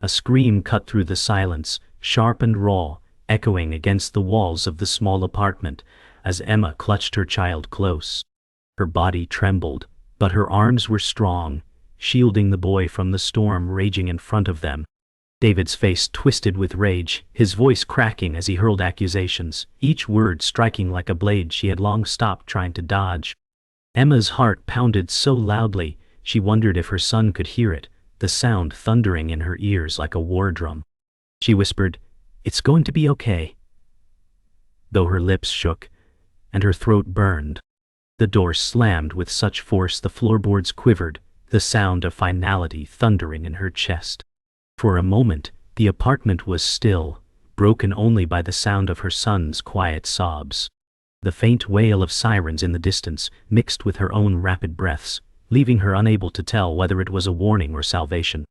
A scream cut through the silence, sharp and raw, echoing against the walls of the small apartment, as Emma clutched her child close. Her body trembled, but her arms were strong, shielding the boy from the storm raging in front of them. David's face twisted with rage, his voice cracking as he hurled accusations, each word striking like a blade she had long stopped trying to dodge. Emma's heart pounded so loudly, she wondered if her son could hear it, the sound thundering in her ears like a war drum. She whispered, "It's going to be okay," though her lips shook, and her throat burned. The door slammed with such force the floorboards quivered, the sound of finality thundering in her chest. For a moment, the apartment was still, broken only by the sound of her son's quiet sobs. The faint wail of sirens in the distance mixed with her own rapid breaths, leaving her unable to tell whether it was a warning or salvation.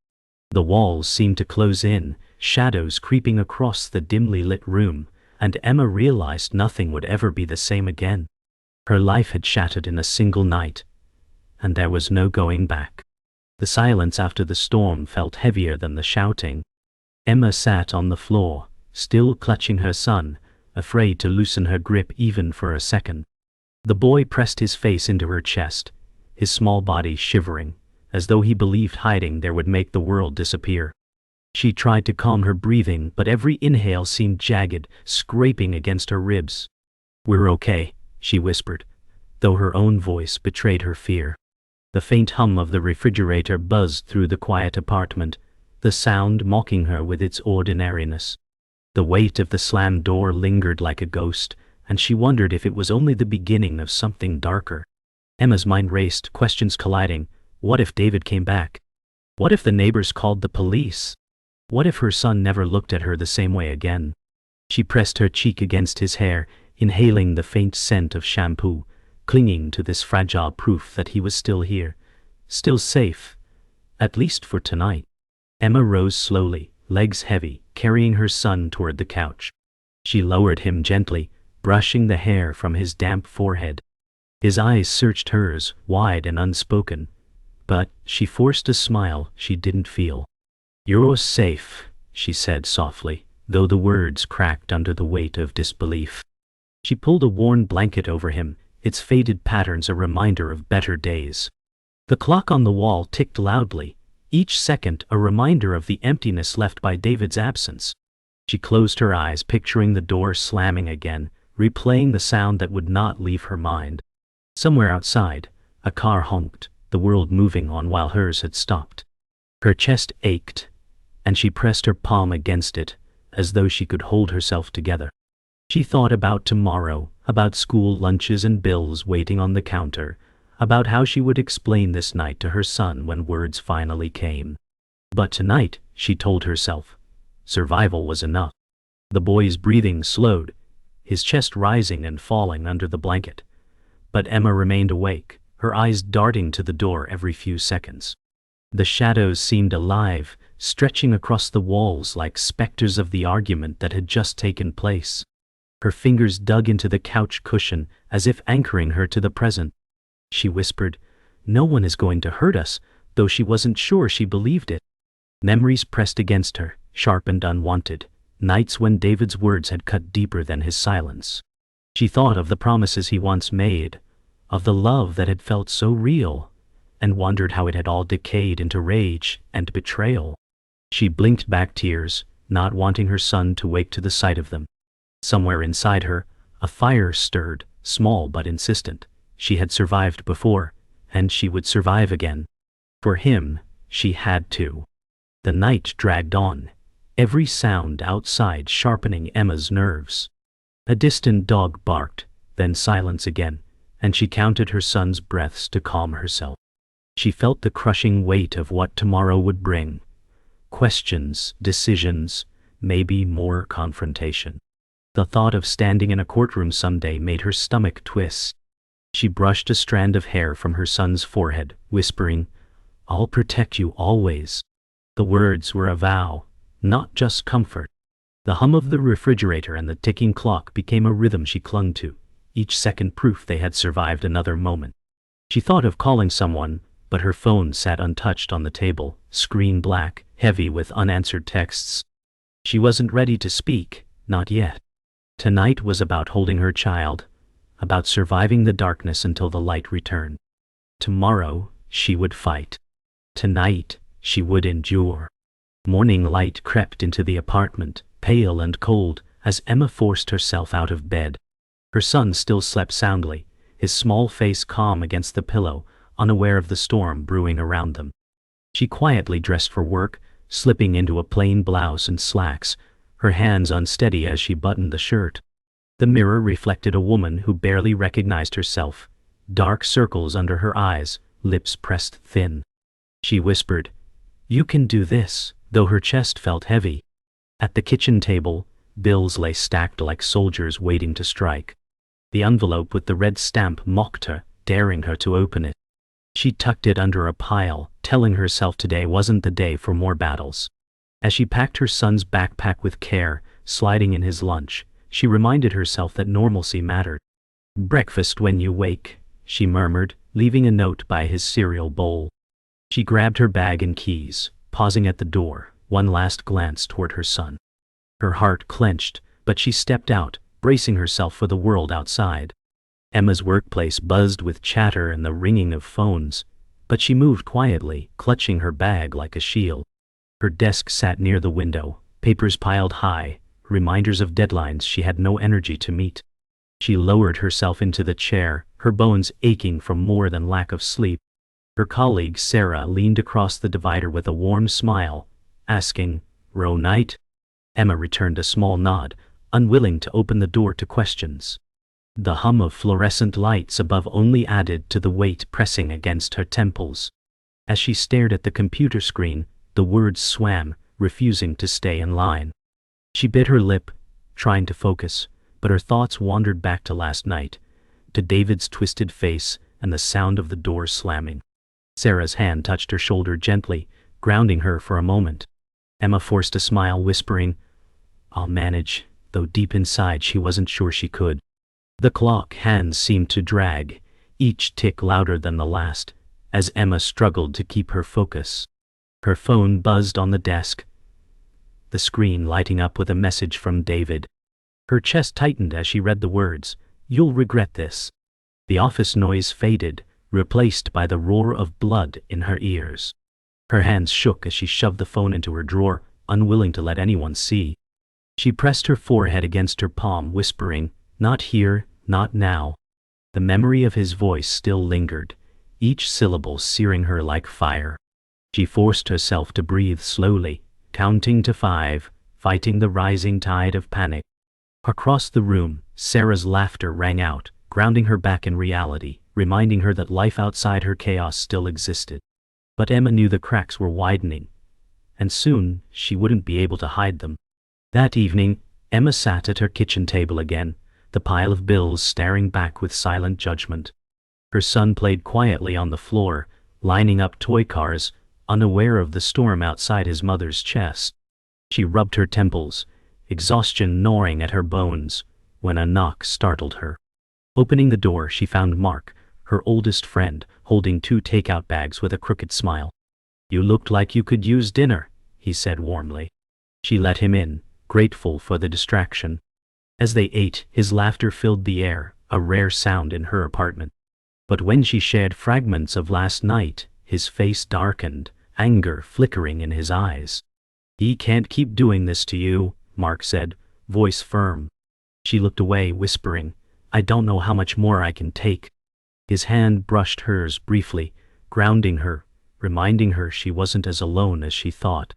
The walls seemed to close in, shadows creeping across the dimly lit room, and Emma realized nothing would ever be the same again. Her life had shattered in a single night, and there was no going back. The silence after the storm felt heavier than the shouting. Emma sat on the floor, still clutching her son, afraid to loosen her grip even for a second. The boy pressed his face into her chest, his small body shivering, as though he believed hiding there would make the world disappear. She tried to calm her breathing, but every inhale seemed jagged, scraping against her ribs. "We're okay," she whispered, though her own voice betrayed her fear. The faint hum of the refrigerator buzzed through the quiet apartment, the sound mocking her with its ordinariness. The weight of the slammed door lingered like a ghost, and she wondered if it was only the beginning of something darker. Emma's mind raced, questions colliding. What if David came back? What if the neighbors called the police? What if her son never looked at her the same way again? She pressed her cheek against his hair, inhaling the faint scent of shampoo, clinging to this fragile proof that he was still here, still safe, at least for tonight. Emma rose slowly, legs heavy, carrying her son toward the couch. She lowered him gently, brushing the hair from his damp forehead. His eyes searched hers, wide and unspoken, but she forced a smile she didn't feel. "You're safe," she said softly, though the words cracked under the weight of disbelief. She pulled a worn blanket over him, its faded patterns a reminder of better days. The clock on the wall ticked loudly, each second a reminder of the emptiness left by David's absence. She closed her eyes, picturing the door slamming again, replaying the sound that would not leave her mind. Somewhere outside, a car honked, the world moving on while hers had stopped. Her chest ached, and she pressed her palm against it, as though she could hold herself together. She thought about tomorrow, about school lunches and bills waiting on the counter, about how she would explain this night to her son when words finally came. But tonight, she told herself, survival was enough. The boy's breathing slowed, his chest rising and falling under the blanket. But Emma remained awake, her eyes darting to the door every few seconds. The shadows seemed alive, stretching across the walls like specters of the argument that had just taken place. Her fingers dug into the couch cushion as if anchoring her to the present. She whispered, "No one is going to hurt us," though she wasn't sure she believed it. Memories pressed against her, sharp and unwanted, nights when David's words had cut deeper than his silence. She thought of the promises he once made, of the love that had felt so real, and wondered how it had all decayed into rage and betrayal. She blinked back tears, not wanting her son to wake to the sight of them. Somewhere inside her, a fire stirred, small but insistent. She had survived before, and she would survive again. For him, she had to. The night dragged on, every sound outside sharpening Emma's nerves. A distant dog barked, then silence again, and she counted her son's breaths to calm herself. She felt the crushing weight of what tomorrow would bring. Questions, decisions, maybe more confrontation. The thought of standing in a courtroom someday made her stomach twist. She brushed a strand of hair from her son's forehead, whispering, "I'll protect you always." The words were a vow, not just comfort. The hum of the refrigerator and the ticking clock became a rhythm she clung to, each second proof they had survived another moment. She thought of calling someone, but her phone sat untouched on the table, screen black, heavy with unanswered texts. She wasn't ready to speak, not yet. Tonight was about holding her child, about surviving the darkness until the light returned. Tomorrow, she would fight. Tonight, she would endure. Morning light crept into the apartment, pale and cold, as Emma forced herself out of bed. Her son still slept soundly, his small face calm against the pillow, unaware of the storm brewing around them. She quietly dressed for work, slipping into a plain blouse and slacks, her hands unsteady as she buttoned the shirt. The mirror reflected a woman who barely recognized herself, dark circles under her eyes, lips pressed thin. She whispered, "You can do this," though her chest felt heavy. At the kitchen table, bills lay stacked like soldiers waiting to strike. The envelope with the red stamp mocked her, daring her to open it. She tucked it under a pile, telling herself today wasn't the day for more battles. As she packed her son's backpack with care, sliding in his lunch, she reminded herself that normalcy mattered. "Breakfast when you wake," she murmured, leaving a note by his cereal bowl. She grabbed her bag and keys, pausing at the door, one last glance toward her son. Her heart clenched, but she stepped out, bracing herself for the world outside. Emma's workplace buzzed with chatter and the ringing of phones, but she moved quietly, clutching her bag like a shield. Her desk sat near the window, papers piled high, reminders of deadlines she had no energy to meet. She lowered herself into the chair, her bones aching from more than lack of sleep. Her colleague Sarah leaned across the divider with a warm smile, asking, "Row night?" Emma returned a small nod, unwilling to open the door to questions. The hum of fluorescent lights above only added to the weight pressing against her temples. As she stared at the computer screen, the words swam, refusing to stay in line. She bit her lip, trying to focus, but her thoughts wandered back to last night, to David's twisted face and the sound of the door slamming. Sarah's hand touched her shoulder gently, grounding her for a moment. Emma forced a smile, whispering, "I'll manage," though deep inside she wasn't sure she could. The clock hands seemed to drag, each tick louder than the last, as Emma struggled to keep her focus. Her phone buzzed on the desk, the screen lighting up with a message from David. Her chest tightened as she read the words, "You'll regret this." The office noise faded, replaced by the roar of blood in her ears. Her hands shook as she shoved the phone into her drawer, unwilling to let anyone see. She pressed her forehead against her palm, whispering, "Not here, not now." The memory of his voice still lingered, each syllable searing her like fire. She forced herself to breathe slowly, counting to 5, fighting the rising tide of panic. Across the room, Sarah's laughter rang out, grounding her back in reality, reminding her that life outside her chaos still existed. But Emma knew the cracks were widening, and soon she wouldn't be able to hide them. That evening, Emma sat at her kitchen table again, the pile of bills staring back with silent judgment. Her son played quietly on the floor, lining up toy cars, unaware of the storm outside his mother's chest. She rubbed her temples, exhaustion gnawing at her bones, when a knock startled her. Opening the door, she found Mark, her oldest friend, holding 2 takeout bags with a crooked smile. "You looked like you could use dinner," he said warmly. She let him in, grateful for the distraction. As they ate, his laughter filled the air, a rare sound in her apartment. But when she shared fragments of last night, his face darkened, anger flickering in his eyes. "He can't keep doing this to you," Mark said, voice firm. She looked away, whispering, "I don't know how much more I can take." His hand brushed hers briefly, grounding her, reminding her she wasn't as alone as she thought.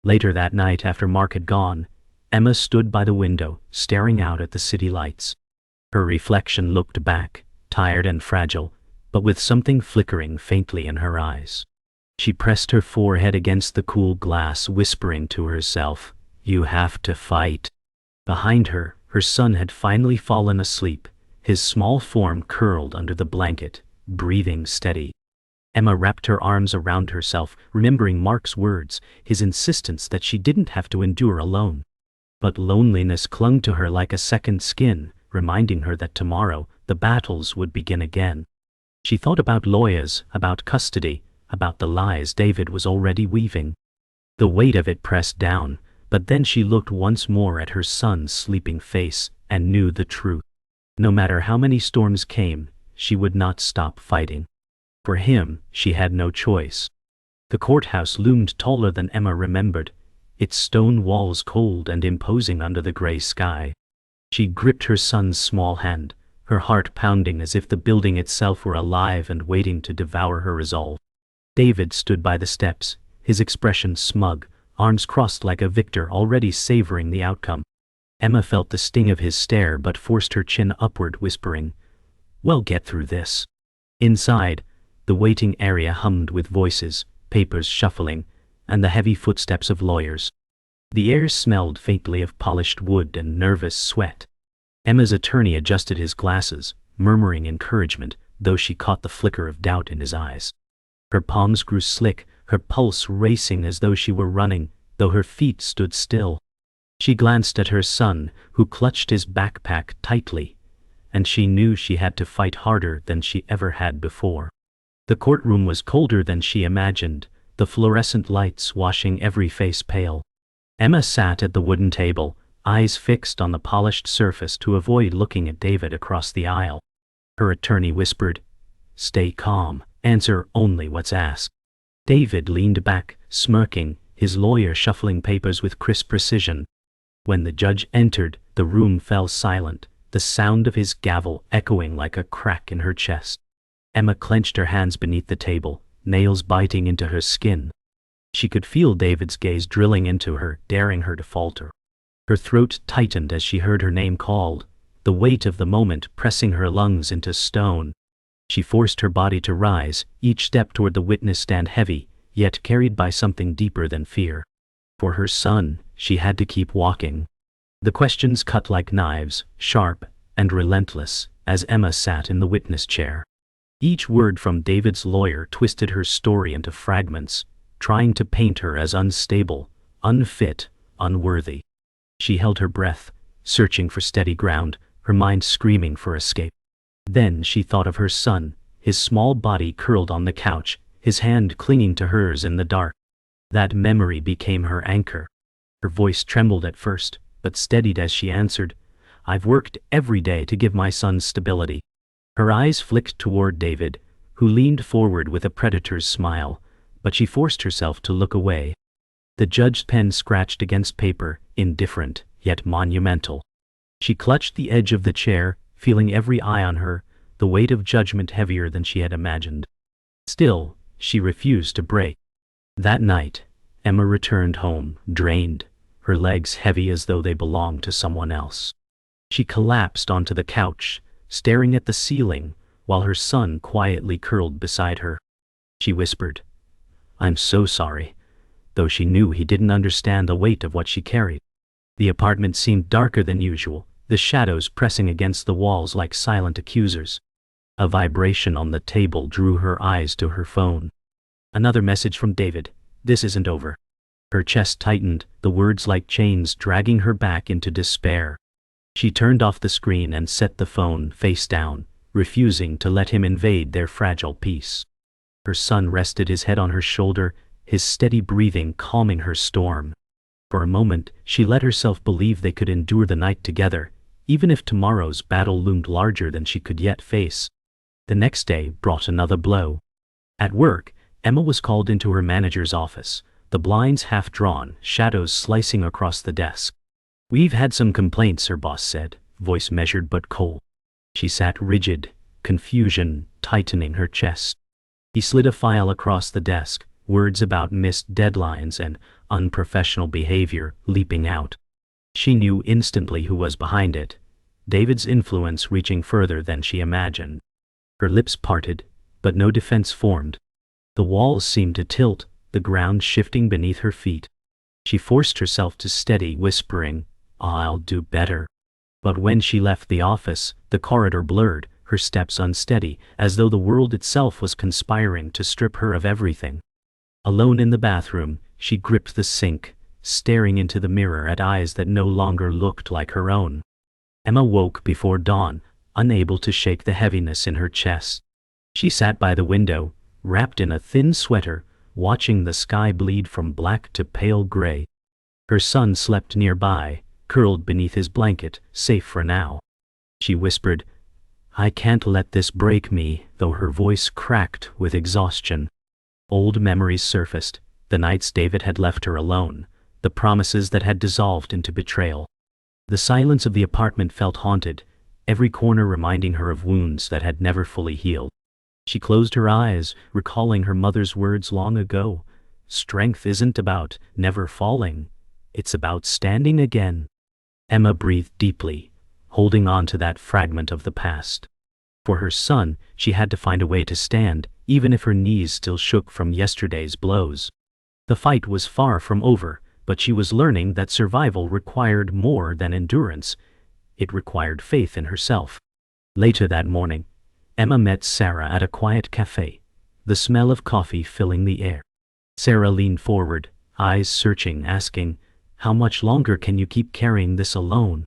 Later that night, after Mark had gone, Emma stood by the window, staring out at the city lights. Her reflection looked back, tired and fragile, but with something flickering faintly in her eyes. She pressed her forehead against the cool glass, whispering to herself, "You have to fight." Behind her, her son had finally fallen asleep, his small form curled under the blanket, breathing steady. Emma wrapped her arms around herself, remembering Mark's words, his insistence that she didn't have to endure alone. But loneliness clung to her like a second skin, reminding her that tomorrow the battles would begin again. She thought about lawyers, about custody, about the lies David was already weaving. The weight of it pressed down, but then she looked once more at her son's sleeping face and knew the truth. No matter how many storms came, she would not stop fighting. For him, she had no choice. The courthouse loomed taller than Emma remembered, its stone walls cold and imposing under the gray sky. She gripped her son's small hand, her heart pounding as if the building itself were alive and waiting to devour her resolve. David stood by the steps, his expression smug, arms crossed like a victor already savoring the outcome. Emma felt the sting of his stare but forced her chin upward, whispering, "Well, get through this." Inside, the waiting area hummed with voices, papers shuffling, and the heavy footsteps of lawyers. The air smelled faintly of polished wood and nervous sweat. Emma's attorney adjusted his glasses, murmuring encouragement, though she caught the flicker of doubt in his eyes. Her palms grew slick, her pulse racing as though she were running, though her feet stood still. She glanced at her son, who clutched his backpack tightly, and she knew she had to fight harder than she ever had before. The courtroom was colder than she imagined, the fluorescent lights washing every face pale. Emma sat at the wooden table, eyes fixed on the polished surface to avoid looking at David across the aisle. Her attorney whispered, "Stay calm, answer only what's asked." David leaned back, smirking, his lawyer shuffling papers with crisp precision. When the judge entered, the room fell silent, the sound of his gavel echoing like a crack in her chest. Emma clenched her hands beneath the table, nails biting into her skin. She could feel David's gaze drilling into her, daring her to falter. Her throat tightened as she heard her name called, the weight of the moment pressing her lungs into stone. She forced her body to rise, each step toward the witness stand heavy, yet carried by something deeper than fear. For her son, she had to keep walking. The questions cut like knives, sharp and relentless, as Emma sat in the witness chair. Each word from David's lawyer twisted her story into fragments, trying to paint her as unstable, unfit, unworthy. She held her breath, searching for steady ground, her mind screaming for escape. Then she thought of her son, his small body curled on the couch, his hand clinging to hers in the dark. That memory became her anchor. Her voice trembled at first, but steadied as she answered, "I've worked every day to give my son stability." Her eyes flicked toward David, who leaned forward with a predator's smile, but she forced herself to look away. The judge's pen scratched against paper, indifferent, yet monumental. She clutched the edge of the chair, feeling every eye on her, the weight of judgment heavier than she had imagined. Still, she refused to break. That night, Emma returned home, drained, her legs heavy as though they belonged to someone else. She collapsed onto the couch, staring at the ceiling, while her son quietly curled beside her. She whispered, "I'm so sorry," though she knew he didn't understand the weight of what she carried. The apartment seemed darker than usual, the shadows pressing against the walls like silent accusers. A vibration on the table drew her eyes to her phone. Another message from David, "This isn't over." Her chest tightened, the words like chains dragging her back into despair. She turned off the screen and set the phone face down, refusing to let him invade their fragile peace. Her son rested his head on her shoulder, his steady breathing calming her storm. For a moment, she let herself believe they could endure the night together, even if tomorrow's battle loomed larger than she could yet face. The next day brought another blow. At work, Emma was called into her manager's office, the blinds half drawn, shadows slicing across the desk. "We've had some complaints," her boss said, voice measured but cold. She sat rigid, confusion tightening her chest. He slid a file across the desk, words about missed deadlines and unprofessional behavior leaping out. She knew instantly who was behind it, David's influence reaching further than she imagined. Her lips parted, but no defense formed. The walls seemed to tilt, the ground shifting beneath her feet. She forced herself to steady, whispering, "I'll do better." But when she left the office, the corridor blurred, her steps unsteady, as though the world itself was conspiring to strip her of everything. Alone in the bathroom, she gripped the sink, staring into the mirror at eyes that no longer looked like her own. Emma woke before dawn, unable to shake the heaviness in her chest. She sat by the window, wrapped in a thin sweater, watching the sky bleed from black to pale gray. Her son slept nearby, curled beneath his blanket, safe for now. She whispered, "I can't let this break me," though her voice cracked with exhaustion. Old memories surfaced, the nights David had left her alone, the promises that had dissolved into betrayal. The silence of the apartment felt haunted, every corner reminding her of wounds that had never fully healed. She closed her eyes, recalling her mother's words long ago. Strength isn't about never falling, it's about standing again. Emma breathed deeply, holding on to that fragment of the past. For her son, she had to find a way to stand, even if her knees still shook from yesterday's blows. The fight was far from over, but she was learning that survival required more than endurance. It required faith in herself. Later that morning, Emma met Sarah at a quiet cafe, the smell of coffee filling the air. Sarah leaned forward, eyes searching, asking, "How much longer can you keep carrying this alone?"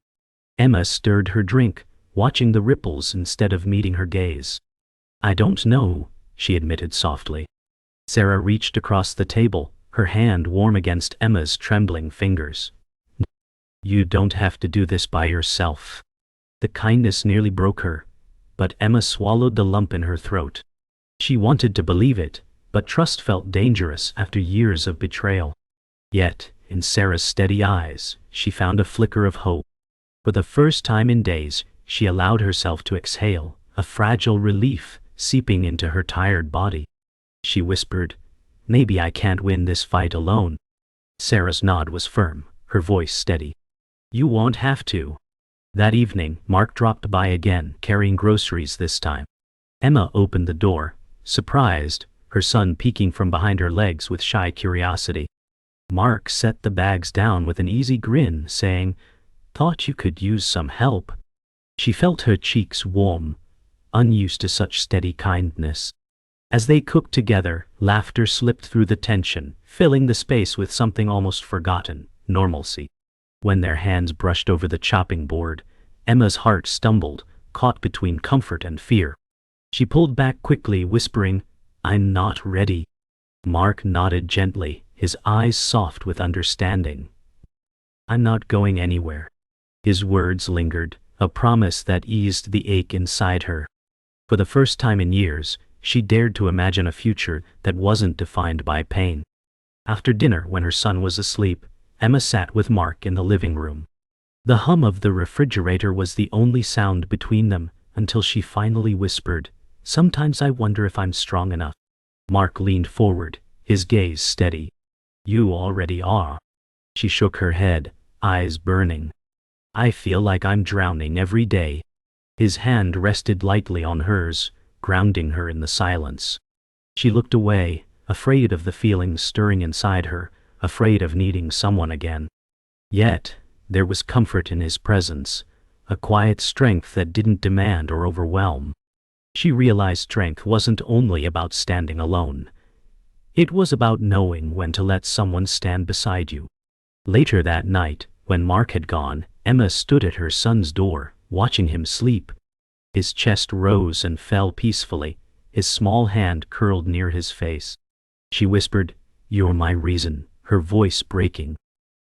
Emma stirred her drink, watching the ripples instead of meeting her gaze. "I don't know," she admitted softly. Sarah reached across the table, her hand warm against Emma's trembling fingers. "You don't have to do this by yourself." The kindness nearly broke her, but Emma swallowed the lump in her throat. She wanted to believe it, but trust felt dangerous after years of betrayal. Yet, in Sarah's steady eyes, she found a flicker of hope. For the first time in days, she allowed herself to exhale, a fragile relief seeping into her tired body. She whispered, "Maybe I can't win this fight alone." Sarah's nod was firm, her voice steady. "You won't have to." That evening, Mark dropped by again, carrying groceries this time. Emma opened the door, surprised, her son peeking from behind her legs with shy curiosity. Mark set the bags down with an easy grin, saying, "Thought you could use some help." She felt her cheeks warm, unused to such steady kindness. As they cooked together, laughter slipped through the tension, filling the space with something almost forgotten, normalcy. When their hands brushed over the chopping board, Emma's heart stumbled, caught between comfort and fear. She pulled back quickly, whispering, "I'm not ready." Mark nodded gently, his eyes soft with understanding. "I'm not going anywhere." His words lingered, a promise that eased the ache inside her. For the first time in years, she dared to imagine a future that wasn't defined by pain. After dinner, when her son was asleep, Emma sat with Mark in the living room. The hum of the refrigerator was the only sound between them, until she finally whispered, "Sometimes I wonder if I'm strong enough." Mark leaned forward, his gaze steady. "You already are." She shook her head, eyes burning. "I feel like I'm drowning every day." His hand rested lightly on hers, grounding her in the silence. She looked away, afraid of the feelings stirring inside her, afraid of needing someone again. Yet, there was comfort in his presence, a quiet strength that didn't demand or overwhelm. She realized strength wasn't only about standing alone. It was about knowing when to let someone stand beside you. Later that night, when Mark had gone, Emma stood at her son's door, watching him sleep. His chest rose and fell peacefully, his small hand curled near his face. She whispered, "You're my reason," her voice breaking.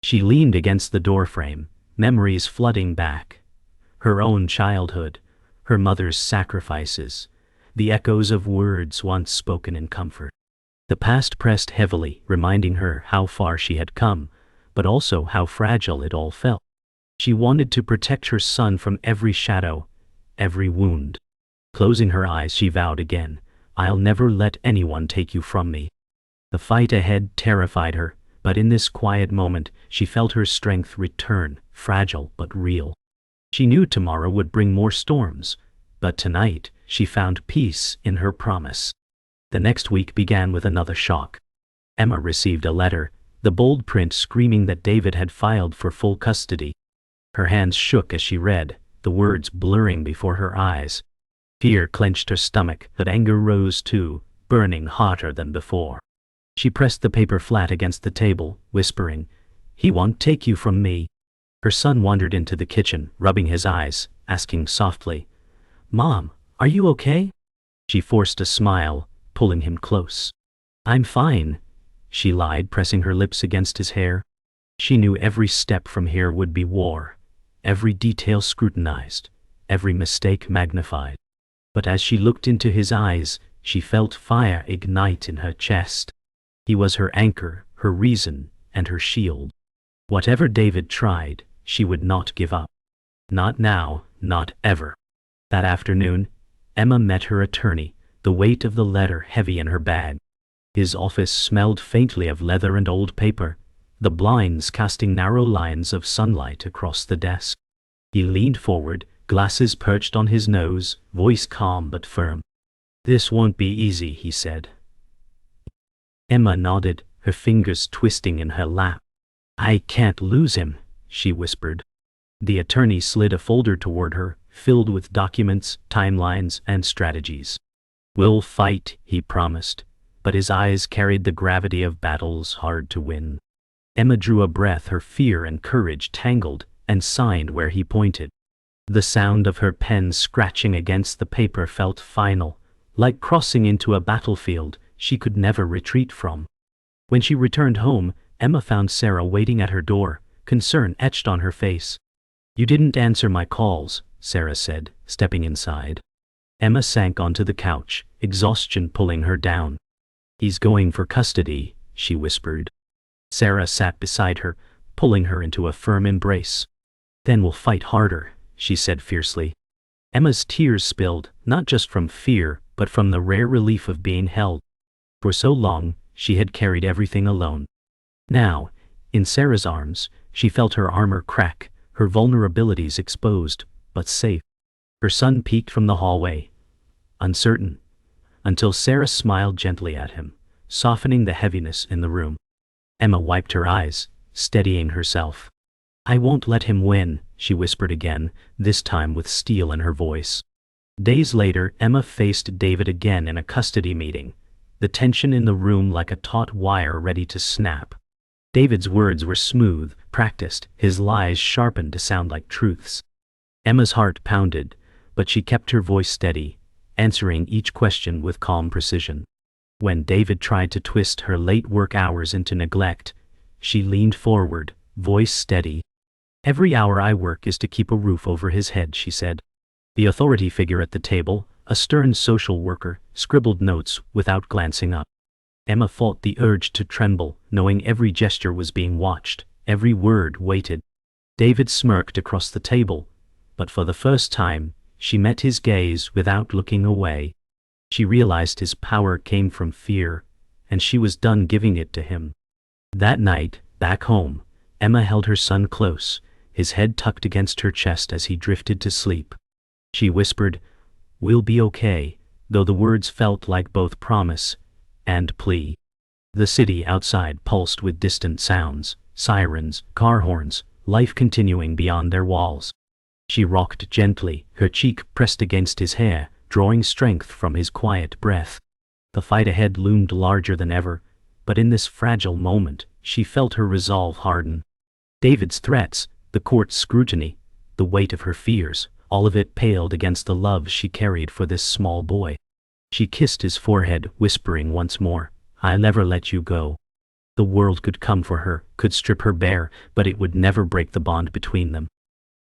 She leaned against the doorframe, memories flooding back. Her own childhood, her mother's sacrifices, the echoes of words once spoken in comfort. The past pressed heavily, reminding her how far she had come, but also how fragile it all felt. She wanted to protect her son from every shadow, every wound. Closing her eyes, she vowed again, "I'll never let anyone take you from me." The fight ahead terrified her, but in this quiet moment, she felt her strength return, fragile but real. She knew tomorrow would bring more storms, but tonight, she found peace in her promise. The next week began with another shock. Emma received a letter, the bold print screaming that David had filed for full custody. Her hands shook as she read, the words blurring before her eyes. Fear clenched her stomach, but anger rose too, burning hotter than before. She pressed the paper flat against the table, whispering, "He won't take you from me." Her son wandered into the kitchen, rubbing his eyes, asking softly, "Mom, are you okay?" She forced a smile, pulling him close. "I'm fine," she lied, pressing her lips against his hair. She knew every step from here would be war, every detail scrutinized, every mistake magnified. But as she looked into his eyes, she felt fire ignite in her chest. He was her anchor, her reason, and her shield. Whatever David tried, she would not give up. Not now, not ever. That afternoon, Emma met her attorney, the weight of the letter heavy in her bag. His office smelled faintly of leather and old paper, the blinds casting narrow lines of sunlight across the desk. He leaned forward, glasses perched on his nose, voice calm but firm. "This won't be easy," he said. Emma nodded, her fingers twisting in her lap. "I can't lose him," she whispered. The attorney slid a folder toward her, filled with documents, timelines, and strategies. "We'll fight," he promised, but his eyes carried the gravity of battles hard to win. Emma drew a breath, her fear and courage tangled, and signed where he pointed. The sound of her pen scratching against the paper felt final, like crossing into a battlefield she could never retreat from. When she returned home, Emma found Sarah waiting at her door, concern etched on her face. "You didn't answer my calls," Sarah said, stepping inside. Emma sank onto the couch, exhaustion pulling her down. "He's going for custody," she whispered. Sarah sat beside her, pulling her into a firm embrace. "Then we'll fight harder," she said fiercely. Emma's tears spilled, not just from fear, but from the rare relief of being held. For so long, she had carried everything alone. Now, in Sarah's arms, she felt her armor crack, her vulnerabilities exposed, but safe. Her son peeked from the hallway, uncertain, until Sarah smiled gently at him, softening the heaviness in the room. Emma wiped her eyes, steadying herself. "I won't let him win," she whispered again, this time with steel in her voice. Days later, Emma faced David again in a custody meeting, the tension in the room like a taut wire ready to snap. David's words were smooth, practiced, his lies sharpened to sound like truths. Emma's heart pounded, but she kept her voice steady, answering each question with calm precision. When David tried to twist her late work hours into neglect, she leaned forward, voice steady. "Every hour I work is to keep a roof over his head," she said. The authority figure at the table, a stern social worker, scribbled notes without glancing up. Emma fought the urge to tremble, knowing every gesture was being watched, every word weighted. David smirked across the table, but for the first time, she met his gaze without looking away. She realized his power came from fear, and she was done giving it to him. That night, back home, Emma held her son close, his head tucked against her chest as he drifted to sleep. She whispered, "We'll be okay," though the words felt like both promise and plea. The city outside pulsed with distant sounds, sirens, car horns, life continuing beyond their walls. She rocked gently, her cheek pressed against his hair, drawing strength from his quiet breath. The fight ahead loomed larger than ever, but in this fragile moment, she felt her resolve harden. David's threats, the court's scrutiny, the weight of her fears, all of it paled against the love she carried for this small boy. She kissed his forehead, whispering once more, "I'll never let you go." The world could come for her, could strip her bare, but it would never break the bond between them.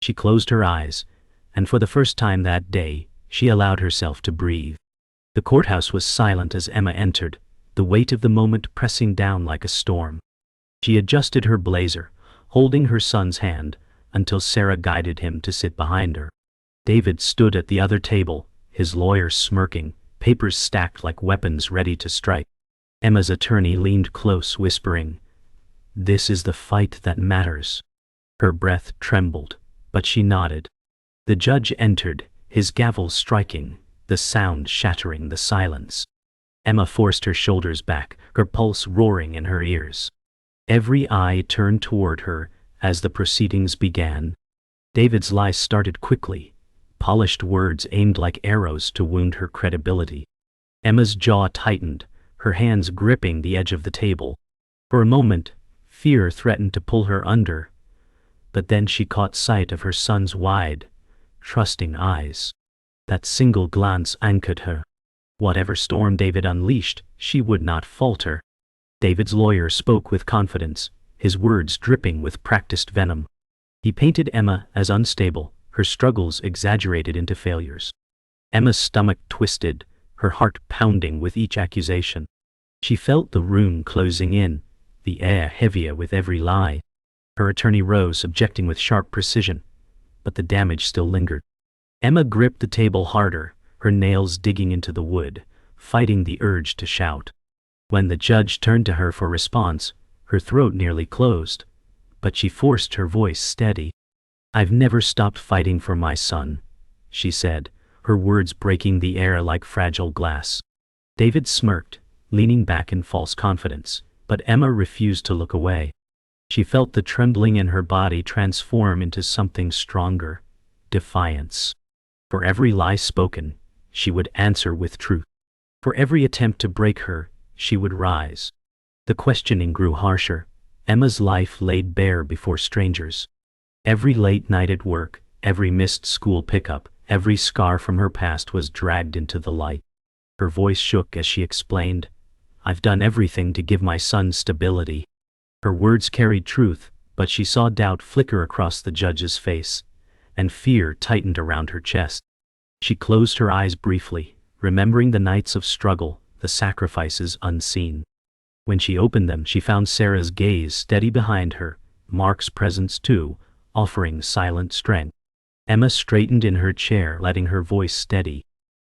She closed her eyes, and for the first time that day, she allowed herself to breathe. The courthouse was silent as Emma entered, the weight of the moment pressing down like a storm. She adjusted her blazer, holding her son's hand, until Sarah guided him to sit behind her. David stood at the other table, his lawyer smirking, papers stacked like weapons ready to strike. Emma's attorney leaned close, whispering, "This is the fight that matters." Her breath trembled, but she nodded. The judge entered, his gavel striking, the sound shattering the silence. Emma forced her shoulders back, her pulse roaring in her ears. Every eye turned toward her as the proceedings began. David's lies started quickly, polished words aimed like arrows to wound her credibility. Emma's jaw tightened, her hands gripping the edge of the table. For a moment, fear threatened to pull her under, but then she caught sight of her son's wide, trusting eyes. That single glance anchored her. Whatever storm David unleashed, she would not falter. David's lawyer spoke with confidence, his words dripping with practiced venom. He painted Emma as unstable, her struggles exaggerated into failures. Emma's stomach twisted, her heart pounding with each accusation. She felt the room closing in, the air heavier with every lie. Her attorney rose, objecting with sharp precision, but the damage still lingered. Emma gripped the table harder, her nails digging into the wood, fighting the urge to shout. When the judge turned to her for response, her throat nearly closed, but she forced her voice steady. "I've never stopped fighting for my son," she said, her words breaking the air like fragile glass. David smirked, leaning back in false confidence, but Emma refused to look away. She felt the trembling in her body transform into something stronger, defiance. For every lie spoken, she would answer with truth. For every attempt to break her, she would rise. The questioning grew harsher. Emma's life laid bare before strangers. Every late night at work, every missed school pickup, every scar from her past was dragged into the light. Her voice shook as she explained, "I've done everything to give my son stability." Her words carried truth, but she saw doubt flicker across the judge's face, and fear tightened around her chest. She closed her eyes briefly, remembering the nights of struggle, the sacrifices unseen. When she opened them, she found Sarah's gaze steady behind her, Mark's presence too, offering silent strength. Emma straightened in her chair, letting her voice steady.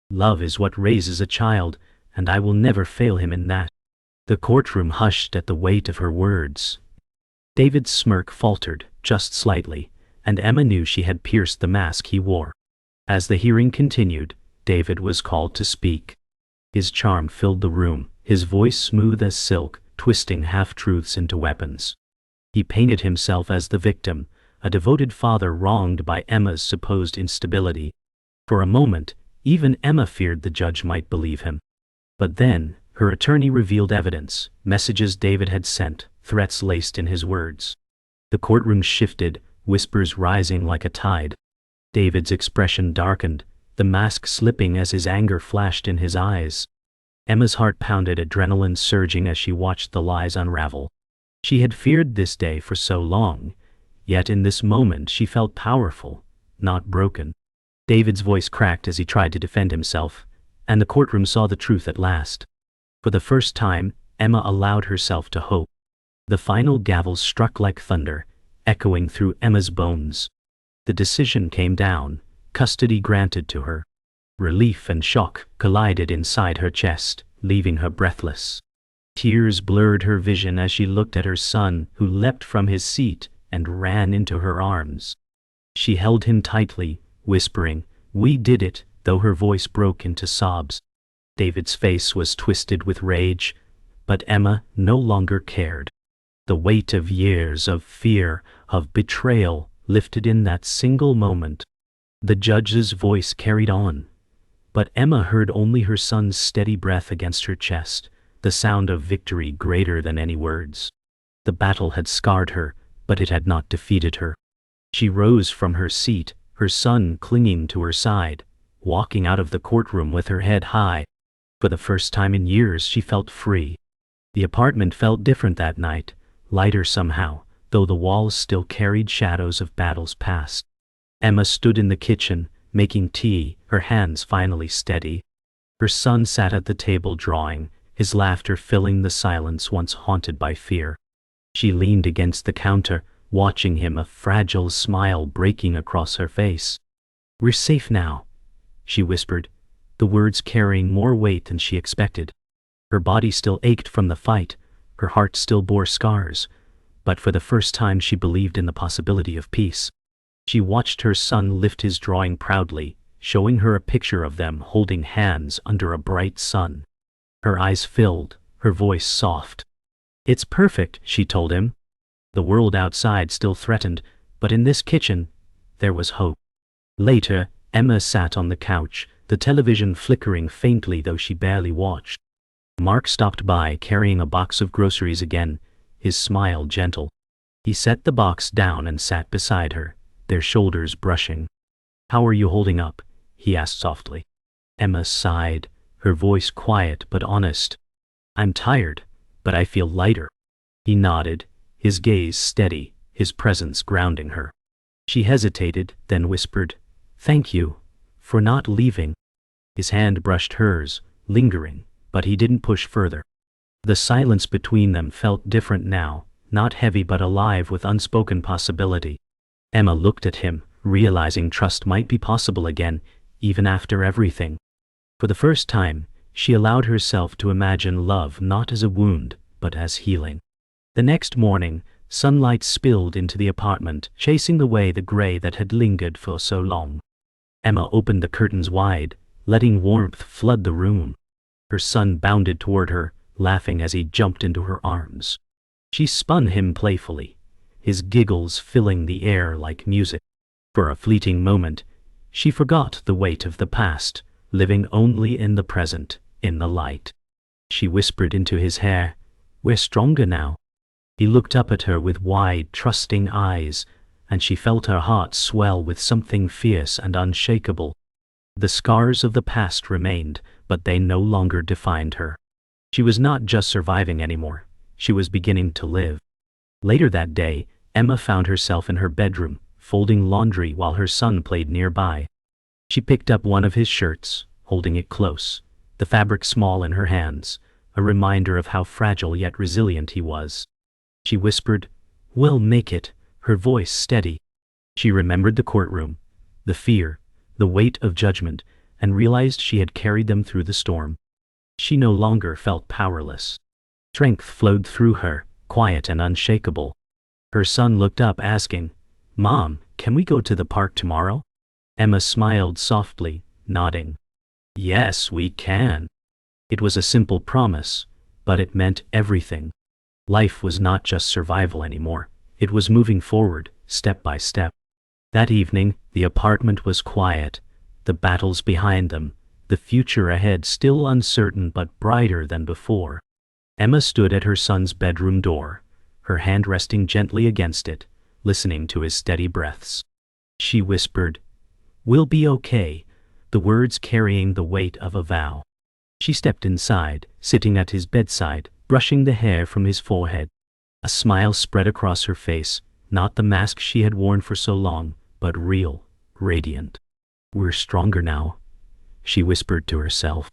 "Love is what raises a child, and I will never fail him in that." The courtroom hushed at the weight of her words. David's smirk faltered, just slightly, and Emma knew she had pierced the mask he wore. As the hearing continued, David was called to speak. His charm filled the room, his voice smooth as silk, twisting half-truths into weapons. He painted himself as the victim, a devoted father wronged by Emma's supposed instability. For a moment, even Emma feared the judge might believe him. But then, her attorney revealed evidence, messages David had sent, threats laced in his words. The courtroom shifted, whispers rising like a tide. David's expression darkened, the mask slipping as his anger flashed in his eyes. Emma's heart pounded, adrenaline surging as she watched the lies unravel. She had feared this day for so long, yet in this moment she felt powerful, not broken. David's voice cracked as he tried to defend himself, and the courtroom saw the truth at last. For the first time, Emma allowed herself to hope. The final gavel struck like thunder, echoing through Emma's bones. The decision came down, custody granted to her. Relief and shock collided inside her chest, leaving her breathless. Tears blurred her vision as she looked at her son, who leapt from his seat and ran into her arms. She held him tightly, whispering, "We did it," though her voice broke into sobs. David's face was twisted with rage, but Emma no longer cared. The weight of years of fear, of betrayal, lifted in that single moment. The judge's voice carried on, but Emma heard only her son's steady breath against her chest, the sound of victory greater than any words. The battle had scarred her, but it had not defeated her. She rose from her seat, her son clinging to her side, walking out of the courtroom with her head high. For the first time in years she felt free. The apartment felt different that night, lighter somehow, though the walls still carried shadows of battles past. Emma stood in the kitchen, making tea, her hands finally steady. Her son sat at the table drawing, his laughter filling the silence once haunted by fear. She leaned against the counter, watching him, a fragile smile breaking across her face. "We're safe now," she whispered, the words carrying more weight than she expected. Her body still ached from the fight, her heart still bore scars, but for the first time she believed in the possibility of peace. She watched her son lift his drawing proudly, showing her a picture of them holding hands under a bright sun. Her eyes filled, her voice soft. "It's perfect," she told him. The world outside still threatened, but in this kitchen, there was hope. Later, Emma sat on the couch, the television flickering faintly though she barely watched. Mark stopped by carrying a box of groceries again, his smile gentle. He set the box down and sat beside her, their shoulders brushing. "How are you holding up?" he asked softly. Emma sighed, her voice quiet but honest. "I'm tired, but I feel lighter." He nodded, his gaze steady, his presence grounding her. She hesitated, then whispered, "Thank you for not leaving." His hand brushed hers, lingering, but he didn't push further. The silence between them felt different now, not heavy but alive with unspoken possibility. Emma looked at him, realizing trust might be possible again, even after everything. For the first time, she allowed herself to imagine love not as a wound, but as healing. The next morning, sunlight spilled into the apartment, chasing away the gray that had lingered for so long. Emma opened the curtains wide, letting warmth flood the room. Her son bounded toward her, laughing as he jumped into her arms. She spun him playfully, his giggles filling the air like music. For a fleeting moment, she forgot the weight of the past, living only in the present, in the light. She whispered into his hair, "We're stronger now." He looked up at her with wide, trusting eyes, and she felt her heart swell with something fierce and unshakable. The scars of the past remained, but they no longer defined her. She was not just surviving anymore, she was beginning to live. Later that day, Emma found herself in her bedroom, folding laundry while her son played nearby. She picked up one of his shirts, holding it close, the fabric small in her hands, a reminder of how fragile yet resilient he was. She whispered, "We'll make it," her voice steady. She remembered the courtroom, the fear, the weight of judgment, and realized she had carried them through the storm. She no longer felt powerless. Strength flowed through her, quiet and unshakable. Her son looked up asking, "Mom, can we go to the park tomorrow?" Emma smiled softly, nodding. "Yes, we can." It was a simple promise, but it meant everything. Life was not just survival anymore, it was moving forward, step by step. That evening, the apartment was quiet, the battles behind them, the future ahead still uncertain but brighter than before. Emma stood at her son's bedroom door, her hand resting gently against it, listening to his steady breaths. She whispered, "We'll be okay," the words carrying the weight of a vow. She stepped inside, sitting at his bedside, brushing the hair from his forehead. A smile spread across her face, not the mask she had worn for so long, but real, radiant. "We're stronger now," she whispered to herself.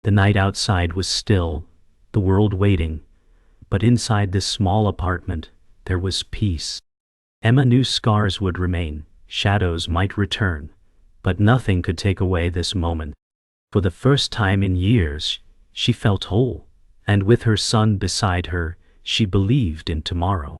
The night outside was still, the world waiting, but inside this small apartment, there was peace. Emma knew scars would remain, shadows might return, but nothing could take away this moment. For the first time in years, she felt whole, and with her son beside her, she believed in tomorrow.